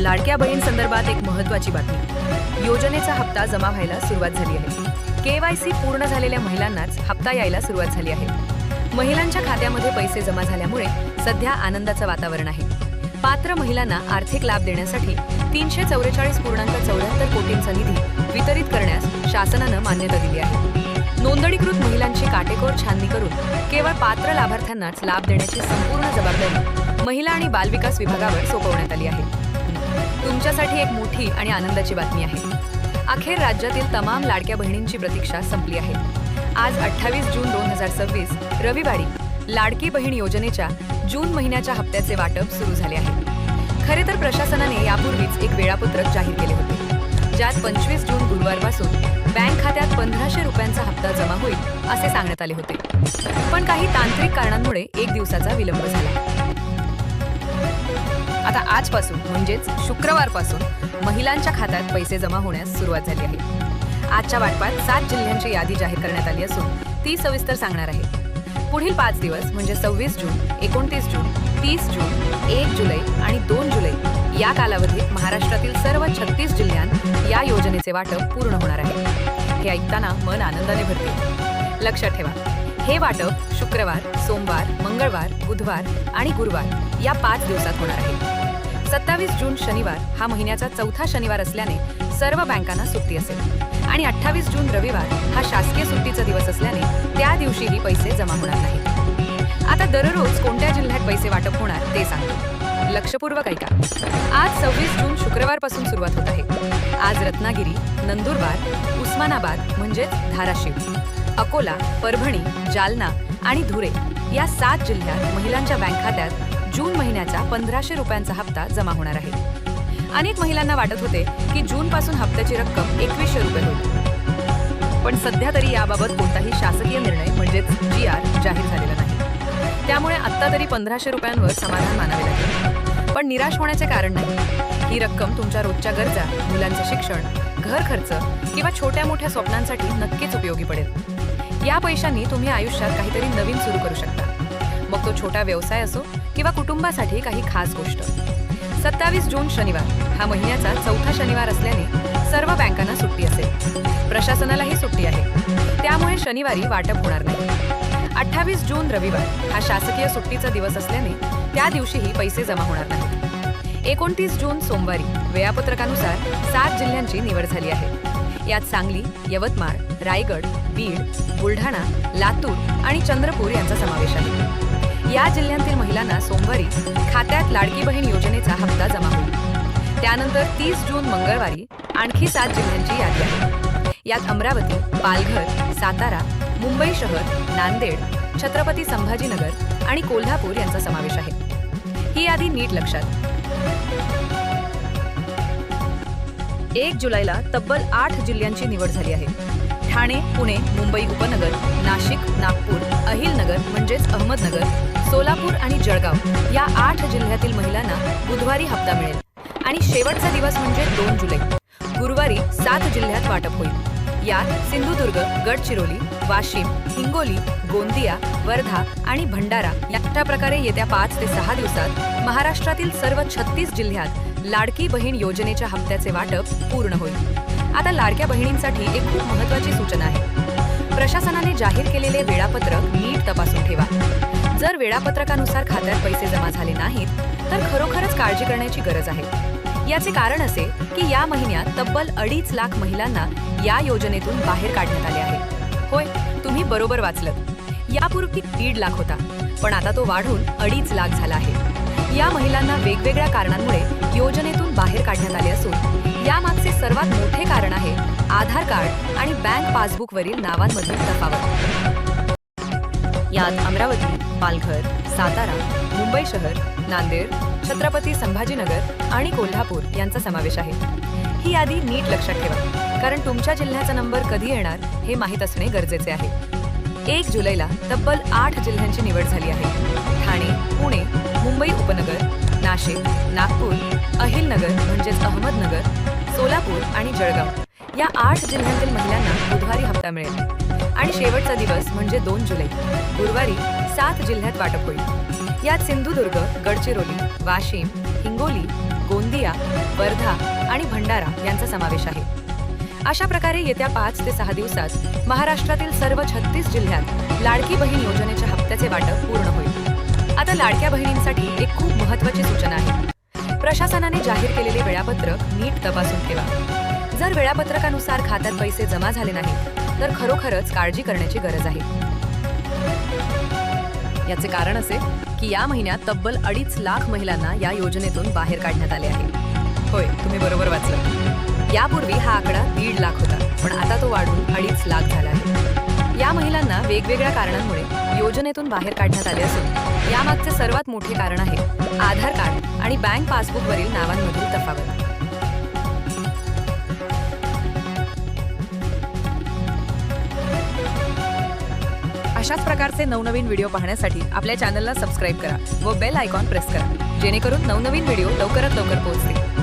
लाडक्या बहीण संदर्भात एक महत्त्वाची बातमी. योजनेचा हप्ता जमा व्हायला सुरुवात झाली आहे. KYC पूर्ण झालेल्या महिलांनाच हप्ता यायला सुरुवात झाली आहे. महिलांच्या खात्यामध्ये पैसे जमा झाल्यामुळे सध्या आनंदाचं वातावरण आहे. पात्र महिलांना आर्थिक लाभ देण्यासाठी 344.74 कोटींचा निधी वितरित करण्यास शासनानं मान्यता दिली आहे. नोंदणीकृत महिलांची काटेकोर छाननी करून केवळ पात्र लाभार्थ्यांनाच लाभ देण्याची संपूर्ण जबाबदारी महिला आणि बालविकास विभागावर सोपवण्यात आली आहे. तुमच्यासाठी एक मोठी आणि आनंदाची बातमी आहे. अखेर राज्यातील तमाम लाडक्या बहिणींची प्रतीक्षा संपली आहे. आज 28 जून 2026 रविवारी लाडकी बहीण योजनेच्या जून महिन्याच्या हप्त्याचे वाटप सुरू झाले आहे. खरे तर प्रशासनाने यापूर्वीच एक वेळापत्रक जाहीर केले होते, ज्यात 25 जून गुरुवारपासून बँक खात्यात 1500 रुपयांचा हप्ता जमा होईल असे सांगण्यात आले होते. पण काही तांत्रिक कारणांमुळे एक दिवसाचा विलंब झाला. आता आजपासून म्हणजेच शुक्रवारपासून महिलांच्या खात्यात पैसे जमा होण्यास सुरुवात झाली आहे. आजच्या वाटपात 7 जिल्ह्यांची यादी जाहीर करण्यात आली असून ती सविस्तर सांगणार आहे. पुढील 5 दिवस म्हणजे 26 जून, 29 जून, 30 जून, 1 जुलै आणि 2 जुलै या कालावधीत महाराष्ट्रातील सर्व 36 जिल्ह्यांत या योजनेचे वाटप पूर्ण होणार आहे. हे ऐकताना मन आनंदाने भरते. लक्षात ठेवा, हे वाटप शुक्रवार, सोमवार, मंगळवार, बुधवार आणि गुरुवार या 5 दिवसात होणार आहे. 27 जून शनिवार हा महिन्याचा 4था शनिवार असल्याने सर्व बँकांना सुट्टी असेल आणि 28 जून रविवार हा शासकीय सुट्टीचा दिवस असल्याने त्या दिवशीही पैसे जमा होणार नाहीत. आता दररोज कोणत्या जिल्ह्यात पैसे वाटप होणार ते सांगतो. लक्षपूर्वक ऐका. आज 26 जून शुक्रवारपासून सुरुवात होत आहे. आज रत्नागिरी, नंदुरबार, उस्मानाबाद म्हणजेच धाराशिव, अकोला, परभणी, जालना आणि धुळे या 7 जिल्ह्यात महिलांच्या बँक खात्यात जून महिन्याचा 1500 रुपयांचा हप्ता जमा होणार आहे. अनेक महिलांना वाटत होते की जूनपासून हप्त्याची रक्कम 2100 रुपये होईल, पण सध्या तरी याबाबत कोणताही शासकीय निर्णय म्हणजेच GR जाहीर झालेला नाही. त्यामुळे आत्ता तरी 1500 रुपयांवर समाधान मानावे लागेल. पण निराश होण्याचे कारण नाही. ही रक्कम तुमच्या रोजच्या गरजा, मुलांचे शिक्षण, घर खर्च किंवा छोट्या मोठ्या स्वप्नांसाठी नक्कीच उपयोगी पडेल. या पैशांनी तुम्ही आयुष्यात काहीतरी नवीन सुरू करू शकता, मग तो छोटा व्यवसाय असो किंवा कुटुंबासाठी काही खास गोष्ट. 27 जून शनिवार हा महिन्याचा 4था शनिवार असल्याने सर्व बँकांना सुट्टी असेल. प्रशासनालाही सुट्टी आहे, त्यामुळे शनिवारी वाटप होणार नाही. 28 जून रविवार हा शासकीय सुट्टीचा दिवस असल्याने त्या दिवशीही पैसे जमा होणार नाहीत. 29 जून सोमवारी वेळापत्रकानुसार 7 जिल्ह्यांची निवड झाली आहे. यात सांगली, यवतमाळ, रायगड, बीड, बुलढाणा, लातूर आणि चंद्रपूर यांचा समावेश आहे. या जिल्ह्यांतील महिलांना सोमवारी खात्यात लाडकी बहीण योजनेचा हप्ता जमा होईल. त्यानंतर 30 जून मंगळवारी आणखी 7 जिल्ह्यांची यादी आहे. यात अमरावती, पालघर, सातारा, मुंबई शहर, नांदेड, छत्रपती संभाजीनगर आणि कोल्हापूर यांचा समावेश आहे. ही यादी नीट लक्षात. 1 जुलैला तब्बल 8 जिल्ह्यांची निवड झाली आहे. ठाणे, पुणे, मुंबई उपनगर, नाशिक, नागपूर, अहिलनगर म्हणजेच अहमदनगर, सोलापूर आणि जळगाव या 8 जिल्ह्यातील महिलांना बुधवारी हप्ता मिळेल आणि शेवटचा दिवस म्हणजे 2 जुलै गुरुवारी 7 जिल्ह्यात वाटप होईल. यात सिंधुदुर्ग, गडचिरोली, वाशिम, हिंगोली, गोंदिया, वर्धा आणि भंडारा या प्रकारे येत्या 5 ते 6 दिवसात महाराष्ट्रातील सर्व 36 जिल्ह्यात लाडकी बहीण योजनेच्या हप्त्याचे वाटप पूर्ण होईल. आता लाडक्या बहिणींसाठी एक खूप महत्त्वाची सूचना आहे. प्रशासनाने जाहीर केलेले वेळापत्रक नीट तपासून ठेवा. जर वेळापत्रकानुसार खात्यात पैसे जमा झाले नाहीत तर खरोखरच काळजी करण्याची गरज आहे. याचे कारण असे की या महिन्यात तब्बल 2.5 लाख महिलांना या योजनेतून बाहेर काढण्यात आले आहे. होय, तुम्ही बरोबर वाचलं. यापूर्वी 1.5 लाख होता, पण आता तो वाढून 2.5 लाख झाला आहे. या महिलांना वेगवेगळ्या कारणांमुळे योजनेतून बाहेर काढण्यात आले असून यामागचे सर्वात मोठे कारण आहे आधार कार्ड आणि बँक पासबुकवरील नावांमधील तफावत. यात अमरावती, पालघर, सातारा, मुंबई शहर, नांदेड, छत्रपती संभाजीनगर आणि कोल्हापूर यांचा समावेश आहे. ही यादी नीट लक्षात ठेवा, कारण तुमच्या जिल्ह्याचा नंबर कधी येणार हे माहीत असणे गरजेचे आहे. 1 जुलैला तब्बल 8 जिल्ह्यांची निवड झाली आहे. ठाणे, पुणे, मुंबई उपनगर, नाशिक, नागपूर, अहिलनगर म्हणजेच अहमदनगर, सोलापूर आणि जळगाव या 8 जिल्ह्यांतील महिलांना बुधवारी हप्ता मिळेल आणि शेवटचा दिवस म्हणजे 2 जुलै गुरुवारी 7 जिल्ह्यात वाटप होईल. यात सिंधुदुर्ग, गडचिरोली, वाशिम, हिंगोली, गोंदिया, वर्धा आणि भंडारा यांचा समावेश आहे. अशा प्रकारे येत्या 5 ते 6 दिवसात महाराष्ट्रातील सर्व 36 जिल्ह्यात लाडकी बहीण योजनेच्या हप्त्याचे वाटप पूर्ण होईल. आता लाडक्या बहिणींसाठी एक खूप महत्त्वाची सूचना आहे. प्रशासनाने जाहीर केलेले वेळापत्रक नीट तपासून ठेवा. जर वेळापत्रकानुसार खात्यात पैसे जमा झाले नाहीत तर खरोखरच काळजी करण्याची गरज आहे. याचे कारण असे की या महिन्यात तब्बल 2.5 लाख महिलांना या योजनेतून बाहेर काढण्यात आले आहे. होय, तुम्ही बरोबर वाचलं. यापूर्वी हा आकडा 1.5 लाख होता, पण आता तो वाढून 2.5 लाख झाला आहे. या महिलांना वेगवेगळ्या कारणांमुळे योजनेतून बाहेर काढण्यात आले असून यामागचे सर्वात मोठे कारण आहे आधार कार्ड आणि बँक पासबुकवरील नावांमधील तफावत. अशाच प्रकारचे नवनवीन व्हिडिओ पाहण्यासाठी आपल्या चॅनलला सबस्क्राईब करा व बेल आयकॉन प्रेस करा, जेणेकरून नवनवीन व्हिडिओ लवकरात लवकर पोहोचतील.